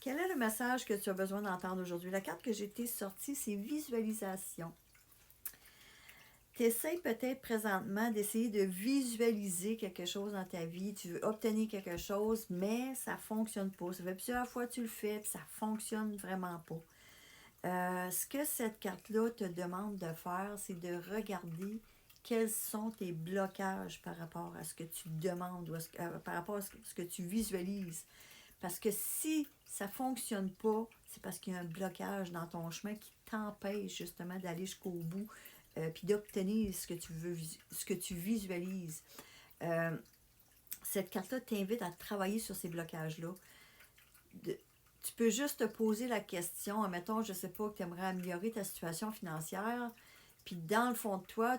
Quel est le message que tu as besoin d'entendre aujourd'hui? La carte que j'ai été sortie, c'est visualisation. Tu essaies peut-être présentement d'essayer de visualiser quelque chose dans ta vie. Tu veux obtenir quelque chose, mais ça ne fonctionne pas. Ça fait plusieurs fois que tu le fais, puis ça ne fonctionne vraiment pas. Ce que cette carte-là te demande de faire, c'est de regarder quels sont tes blocages par rapport à ce que tu demandes ou par rapport à ce que tu visualises. Parce que si ça ne fonctionne pas, c'est parce qu'il y a un blocage dans ton chemin qui t'empêche justement d'aller jusqu'au bout puis d'obtenir ce que tu veux, ce que tu visualises. Cette carte-là t'invite à travailler sur ces blocages-là. Tu peux juste te poser la question, admettons, je ne sais pas, que tu aimerais améliorer ta situation financière, puis dans le fond de toi,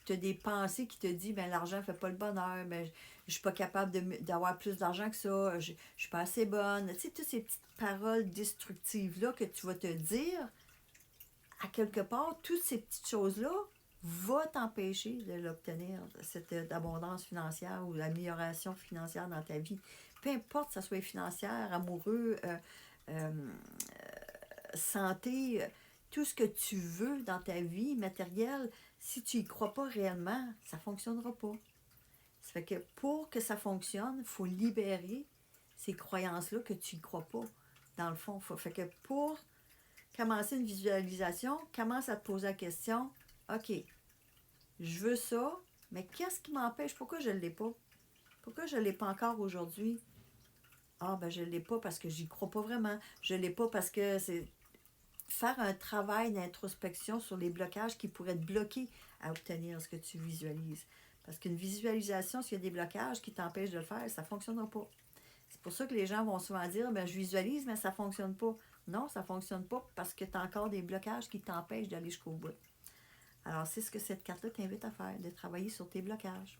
tu as des pensées qui te disent, ben l'argent ne fait pas le bonheur, ben, je ne suis pas capable d'avoir plus d'argent que ça, je ne suis pas assez bonne. Tu sais, toutes ces petites paroles destructives-là que tu vas te dire, à quelque part, toutes ces petites choses-là vont t'empêcher de l'obtenir, cette abondance financière ou l'amélioration financière dans ta vie. Peu importe, que ce soit financière, amoureux, euh, santé, tout ce que tu veux dans ta vie matérielle, si tu n'y crois pas réellement, ça ne fonctionnera pas. Ça fait que pour que ça fonctionne, il faut libérer ces croyances-là que tu n'y crois pas, dans le fond. Fait que pour commencer une visualisation, commence à te poser la question, OK, je veux ça, mais qu'est-ce qui m'empêche? Pourquoi je ne l'ai pas? Pourquoi je ne l'ai pas encore aujourd'hui? Ah, ben je ne l'ai pas parce que j'y crois pas vraiment. Je ne l'ai pas parce que c'est faire un travail d'introspection sur les blocages qui pourraient te bloquer à obtenir ce que tu visualises. Parce qu'une visualisation, s'il y a des blocages qui t'empêchent de le faire, ça ne fonctionnera pas. C'est pour ça que les gens vont souvent dire, ben, je visualise, mais ça ne fonctionne pas. Non, ça ne fonctionne pas parce que tu as encore des blocages qui t'empêchent d'aller jusqu'au bout. Alors, c'est ce que cette carte-là t'invite à faire, de travailler sur tes blocages.